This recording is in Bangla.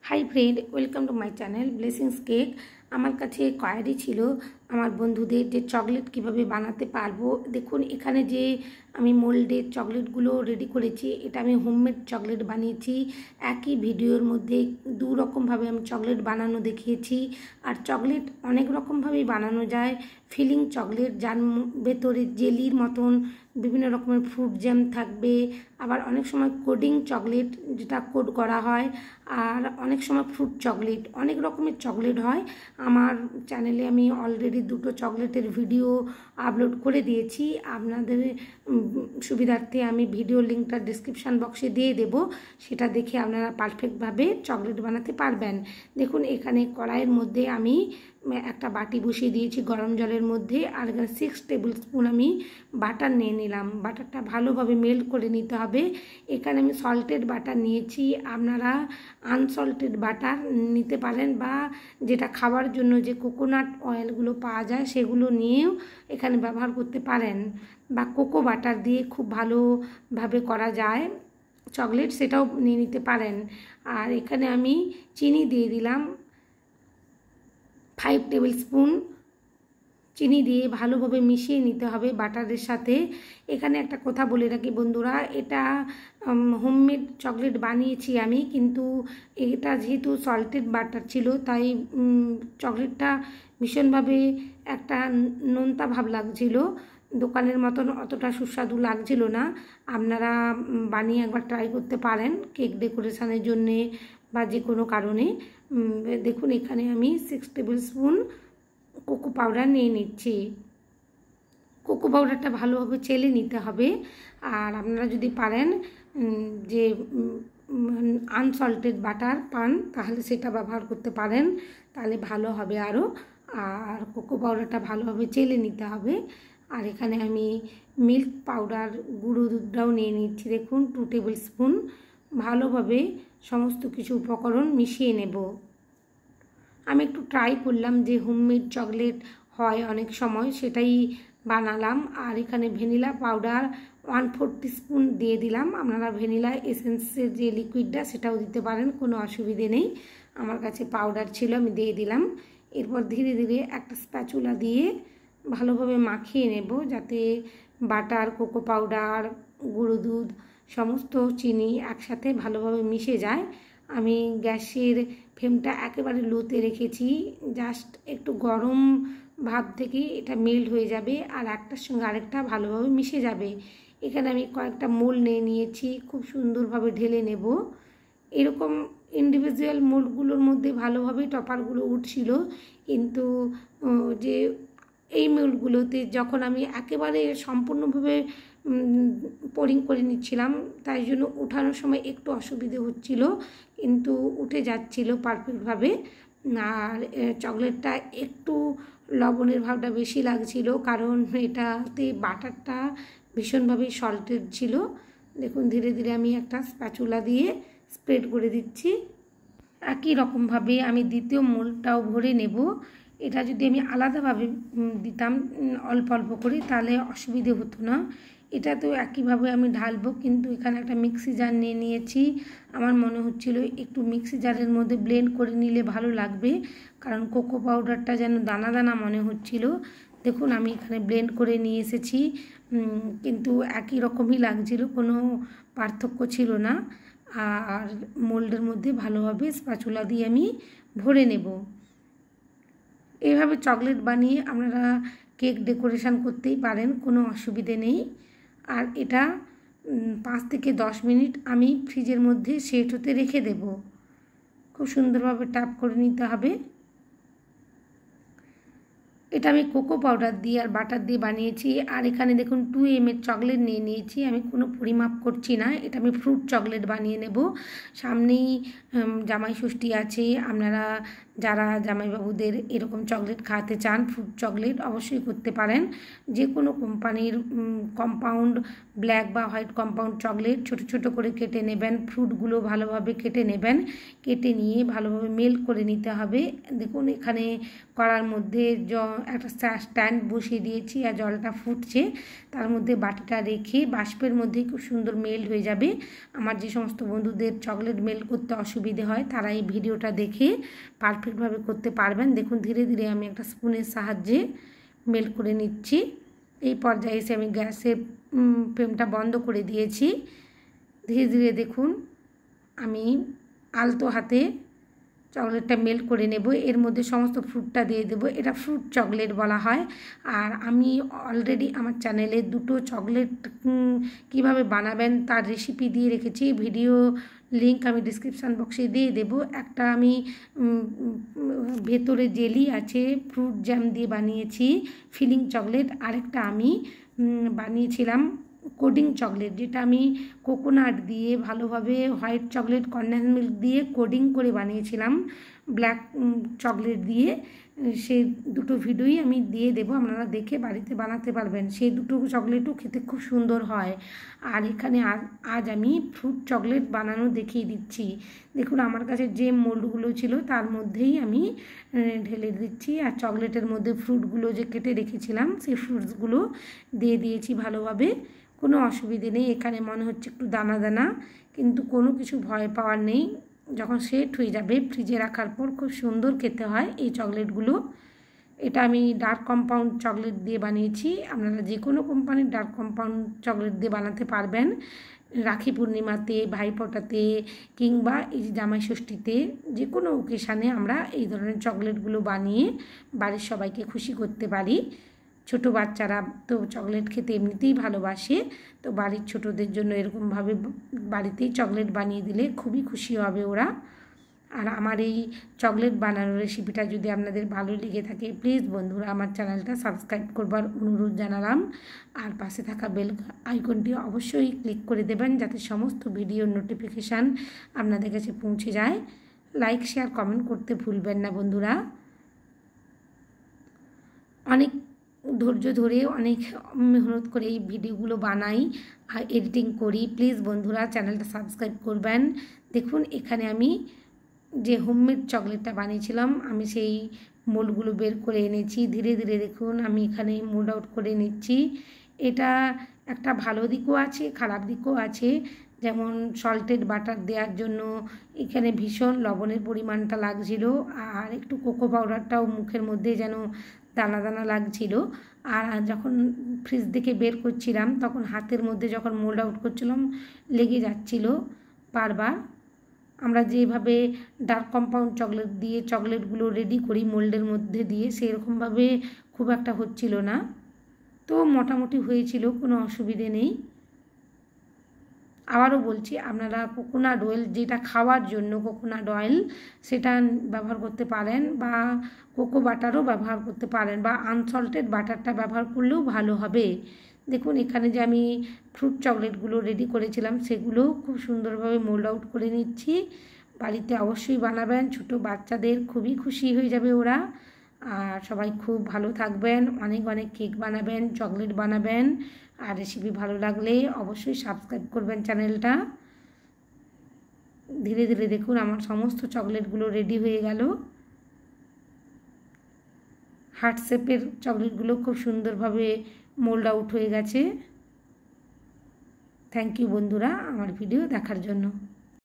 Hi friend, welcome to my channel blessings cake. আমার কাছে কোয়ারি ছিল আমার বন্ধুদের যে চকলেট কিভাবে বানাতে পারবো। দেখুন এখানে যে আমি মোল্ডের চকলেটগুলো রেডি করেছি, এটা আমি হোমমেড চকলেট বানিয়েছি। একই ভিডিওর মধ্যে দু রকমভাবে আমি চকলেট বানানো দেখিয়েছি। আর চকলেট অনেক রকমভাবেই বানানো যায়। ফিলিং চকলেট, যার ভেতরে জেলির মতন বিভিন্ন রকমের ফ্রুট জ্যাম থাকবে, আবার অনেক সময় কোডিং চকলেট যেটা কোড করা হয়, আর অনেক সময় ফ্রুট চকলেট, অনেক রকমের চকলেট হয়। আমার চ্যানেলে আমি অলরেডি দুটো চকলেটের ভিডিও আপলোড করে দিয়েছি। আপনাদের সুবিধার্থে আমি ভিডিও লিঙ্কটা ডিসক্রিপশান বক্সে দিয়ে দেব, সেটা দেখে আপনারা পারফেক্টভাবে চকলেট বানাতে পারবেন। দেখুন এখানে কড়াইয়ের মধ্যে আমি একটা বাটি বসিয়ে দিয়েছি গরম জলের মধ্যে, আর এখানে 6 টেবিল স্পুন আমি বাটার নিয়ে নিলাম। বাটারটা ভালোভাবে মেল্ট করে নিতে হবে। এখানে আমি সল্টেড বাটার নিয়েছি, আপনারা আনসল্টেড বাটার নিতে পারেন, বা যেটা খাওয়ার জন্য যে কোকোনাট অয়েলগুলো পাওয়া যায় সেগুলো নিয়েও এখানে ব্যবহার করতে পারেন, বা কোকো বাটার দিয়ে খুব ভালোভাবে করা যায় চকলেট, সেটাও নিয়ে নিতে পারেন। আর এখানে আমি চিনি দিয়ে দিলাম 5 টেবিল স্পুন। চিনি দিয়ে ভালোভাবে মিশিয়ে নিতে হবে বাটারের সাথে। এখানে একটা কথা বলে রাখি বন্ধুরা, এটা হোমমেড চকলেট বানিয়েছি আমি, কিন্তু এটা যেহেতু সল্টেড বাটার ছিল তাই চকলেটটা ভীষণভাবে একটা নোনতা ভাব লাগছিল, দোকানের মতন অতটা সুস্বাদু লাগছিল না। আপনারা বানিয়ে একবার ট্রাই করতে পারেন কেক ডেকোরেশনের জন্যে বা যে কোনো কারণে। দেখুন এখানে আমি 6 টেবিল স্পুন কোকো পাউডার নিয়ে নিচ্ছি। কোকো পাউডারটা ভালোভাবে চেলে নিতে হবে। আর আপনারা যদি পারেন যে আনসল্টেড বাটার পান তাহলে সেটা ব্যবহার করতে পারেন, তাহলে ভালো হবে আরও। আর কোকো পাউডারটা ভালোভাবে চেলে নিতে হবে। আর এখানে আমি মিল্ক পাউডার, গুঁড়ো দুধটাও নিয়ে নিচ্ছি। দেখুন 2 টেবিল স্পুন। ভালোভাবে সমস্ত কিছু উপকরণ মিশিয়ে নেব। আমি একটু ট্রাই করলাম যে হোমমেড চকলেট হয় অনেক সময়, সেটাই বানালাম। আর এখানে ভ্যানিলা পাউডার 1/4 টিস্পুন দিয়ে দিলাম। আপনারা ভ্যানিলা এসেন্সের যে লিকুইডটা সেটাও দিতে পারেন, কোনো অসুবিধে নেই। আমার কাছে পাউডার ছিল, আমি দিয়ে দিলাম। এরপর ধীরে ধীরে একটা স্প্যাচুলা দিয়ে ভালোভাবে মাখিয়ে নেব, যাতে বাটার, কোকো পাউডার, গুঁড়ো দুধ, সমস্ত চিনি একসাথে ভালোভাবে মিশে যায়। আমি গ্যাসের ফ্লেমটা একেবারে লোতে রেখেছি, জাস্ট একটু গরম ভাব থেকে এটা মেল্ট হয়ে যাবে আর একটার সঙ্গে আরেকটা ভালোভাবে মিশে যাবে। এখানে আমি কয়েকটা মোল্ড নিয়ে নিয়েছি, খুব সুন্দরভাবে ঢেলে নেব। এরকম ইন্ডিভিজুয়াল মোল্ডগুলোর মধ্যে ভালোভাবে টপারগুলো উঠছিল, কিন্তু যে এই মোল্ডগুলোতে যখন আমি একেবারে সম্পূর্ণভাবে পোরিং করে নিচ্ছিলাম, তাই জন্য ওঠানোর সময় একটু অসুবিধে হচ্ছিল, কিন্তু উঠে যাচ্ছিল পারফেক্টভাবে। আর চকলেটটা একটু লবণের ভাবটা বেশি লাগছিল, কারণ এটাতে বাটারটা ভীষণভাবে সল্টেড ছিল। দেখুন ধীরে ধীরে আমি একটা স্প্যাচুলা দিয়ে স্প্রেড করে দিচ্ছি। একই রকমভাবে আমি দ্বিতীয় মোল্ডটাও ভরে নেব। এটা যদি আমি আলাদাভাবে দিতাম অল্প অল্প করে, তাহলে অসুবিধে হতো না। এটা তো একইভাবে আমি ঢালবো, কিন্তু এখানে একটা মিক্সি জার নিয়ে নিয়েছি। আমার মনে হচ্ছিল একটু মিক্সি জারের মধ্যে ব্লেন্ড করে নিলে ভালো লাগবে, কারণ কোকো পাউডারটা যেন দানা দানা মনে হচ্ছিল। দেখুন আমি এখানে ব্লেন্ড করে নিয়ে এসেছি, কিন্তু একই রকমই লাগছিল, কোনো পার্থক্য ছিল না। আর মোল্ডের মধ্যে ভালোভাবে স্প্যাচুলা দিয়ে আমি ভরে নেব। এইভাবে চকলেট বানিয়ে আপনারা কেক ডেকোরেশন করতেই পারেন, কোনো অসুবিধে নেই। আর এটা 5 থেকে 10 মিনিট আমি ফ্রিজের মধ্যে সেট হতে রেখে দেব। খুব সুন্দরভাবে ট্যাপ করে নিতে হবে। এটা আমি কোকো পাউডার দিয়ে আর বাটার দিয়ে বানিয়েছি। আর এখানে দেখুন 2 ml চকলেট নিয়ে নিয়েছি, আমি কোনো পরিমাপ করছি না, এটা আমি ফ্রুট চকলেট বানিয়ে নেব। সামনেই জামাই ষষ্ঠী আছে, আপনারা যারা জামাইবাবুদের এরকম চকলেট খাওয়াতে চান, ফ্রুট চকলেট অবশ্যই করতে পারেন। যে কোনো কোম্পানির কম্পাউন্ড ব্ল্যাক বা হোয়াইট কম্পাউন্ড চকলেট ছোট ছোট করে কেটে নেবেন, ফ্রুটগুলো ভালোভাবে কেটে নেবেন, কেটে নিয়ে ভালোভাবে মেল্ট করে নিতে হবে। দেখুন এখানে কড়ার মধ্যে একটা স্ট্যান্ড বসিয়ে দিয়েছি আর জলটা ফুটছে, তার মধ্যে বাটিটা রেখে বাষ্পের মধ্যেই খুব সুন্দর মেল্ট হয়ে যাবে। আমার যে সমস্ত বন্ধুদের চকলেট মেল্ট করতে অসুবিধে হয় তারা এই ভিডিওটা দেখে পারফেক্টভাবে করতে পারবেন। দেখুন ধীরে ধীরে আমি একটা স্পুনের সাহায্যে মেল্ট করে নিচ্ছি। এই পর্যায়ে এসে আমি গ্যাসের ফ্লেমটা বন্ধ করে দিয়েছি। ধীরে ধীরে দেখুন আমি আলতো হাতে চকলেটটা মেল্ট করে নেব। এর মধ্যে সমস্ত ফ্রুটটা দিয়ে দেব, এটা ফ্রুট চকলেট বলা হয়। আর আমি অলরেডি আমার চ্যানেলে দুটো চকলেট কিভাবে বানাবেন তার রেসিপি দিয়ে রেখেছি, ভিডিও লিঙ্ক আমি ডিসক্রিপশান বক্সে দিয়ে দেব। একটা আমি ভেতরে জেলি আছে ফ্রুট জ্যাম দিয়ে বানিয়েছি ফিলিং চকলেট, আরেকটা আমি বানিয়েছিলাম কোডিং চকলেট, যেটা আমি কোকোনাট দিয়ে ভালোভাবে হোয়াইট চকলেট কনডেন্স মিল্ক দিয়ে কোডিং করে বানিয়েছিলাম ব্ল্যাক চকলেট দিয়ে। সেই দুটো ভিডিওই আমি দিয়ে দেবো, আপনারা দেখে বাড়িতে বানাতে পারবেন। সেই দুটো চকলেটও খেতে খুব সুন্দর হয়। আর এখানে আজ আমি ফ্রুট চকলেট বানানো দেখিয়ে দিচ্ছি। দেখুন আমার কাছে যে মোল্ডগুলো ছিল তার মধ্যেই আমি ঢেলে দিচ্ছি, আর চকলেটের মধ্যে ফ্রুটগুলো যে কেটে রেখেছিলাম সেই ফ্রুটসগুলো দিয়ে দিয়েছি ভালোভাবে। কোনো অসুবিধে নেই, এখানে মনে হচ্ছে একটু দানা দানা, কিন্তু কোনো কিছু ভয় পাওয়ার নেই। যখন সেট হয়ে যাবে ফ্রিজে রাখার পর খুব সুন্দর খেতে হয় এই চকলেটগুলো। এটা আমি ডার্ক কম্পাউন্ড চকলেট দিয়ে বানিয়েছি, আপনারা যে কোনো কোম্পানির ডার্ক কম্পাউন্ড চকলেট দিয়ে বানাতে পারবেন। রাখি পূর্ণিমাতে, ভাইফোঁটাতে কিংবা এই জামাই ষষ্ঠীতে যে কোনো ওকেশানে আমরা এই ধরনের চকলেটগুলো বানিয়ে বাড়ির সবাইকে খুশি করতে পারি। ছোটো বাচ্চারা তো চকলেট খেতে এমনিতেই ভালোবাসে, তো বাড়ির ছোটোদের জন্য এরকমভাবে বাড়িতেই চকলেট বানিয়ে দিলে খুবই খুশি হবে ওরা। আর আমার এই চকলেট বানানোর রেসিপিটা যদি আপনাদের ভালো লেগে থাকে প্লিজ বন্ধুরা আমার চ্যানেলটা সাবস্ক্রাইব করবার অনুরোধ জানালাম। আর পাশে থাকা বেল আইকনটি অবশ্যই ক্লিক করে দেবেন যাতে সমস্ত ভিডিওর নোটিফিকেশান আপনাদের কাছে পৌঁছে যায়। লাইক শেয়ার কমেন্ট করতে ভুলবেন না বন্ধুরা। অনেক ধৈর্য ধরে অনেক মেহনত করে এই ভিডিওগুলো বানাই আর এডিটিং করি, প্লিজ বন্ধুরা চ্যানেলটা সাবস্ক্রাইব করবেন। দেখুন এখানে আমি যে হোমমেড চকলেটটা বানিয়েছিলাম আমি সেই মোল্ডগুলো বের করে এনেছি। ধীরে ধীরে দেখুন আমি এখানে মোল্ড আউট করে নিচ্ছি। এটা একটা ভালো দিকও আছে খারাপ দিকও আছে, যেমন সল্টেড বাটার দেওয়ার জন্য এখানে ভীষণ লবণের পরিমাণটা লাগছিল, আর একটু কোকো পাউডারটাও মুখের মধ্যে যেন দানা দানা লাগছিল। আর যখন ফ্রিজ থেকে বের করছিলাম তখন হাতের মধ্যে যখন মোল্ড আউট করছিলাম লেগে যাচ্ছিল বারবার। আমরা যেভাবে ডার্ক কম্পাউন্ড চকলেট দিয়ে চকলেটগুলো রেডি করি মোল্ডের মধ্যে দিয়ে সেরকমভাবে খুব একটা হচ্ছিল না, তো মোটামুটি হয়েছিল, কোনো অসুবিধে নেই। আবারও বলছি আপনারা কোকোনাট অয়েল যেটা খাওয়ার জন্য কোকোনাট অয়েল সেটা ব্যবহার করতে পারেন, বা কোকো বাটারও ব্যবহার করতে পারেন, বা আনসল্টেড বাটারটা ব্যবহার করলেও ভালো হবে। দেখুন এখানে যে আমি ফ্রুট চকলেটগুলো রেডি করেছিলাম সেগুলো খুব সুন্দরভাবে মোল্ড আউট করে নিচ্ছি। বাড়িতে অবশ্যই বানাবেন, ছোটো বাচ্চাদের খুবই খুশি হয়ে যাবে ওরা। আর সবাই খুব ভালো থাকবেন, অনেক অনেক কেক বানাবেন, চকলেট বানাবেন। আর রেসিপি ভালো লাগলে অবশ্যই সাবস্ক্রাইব করবেন চ্যানেলটা। ধীরে ধীরে দেখুন আমার সমস্ত চকলেটগুলো রেডি হয়ে গেল। হার্ট শেপের চকলেটগুলো খুব সুন্দরভাবে মোল্ড আউট হয়ে গেছে। থ্যাংক ইউ বন্ধুরা আমার ভিডিও দেখার জন্য।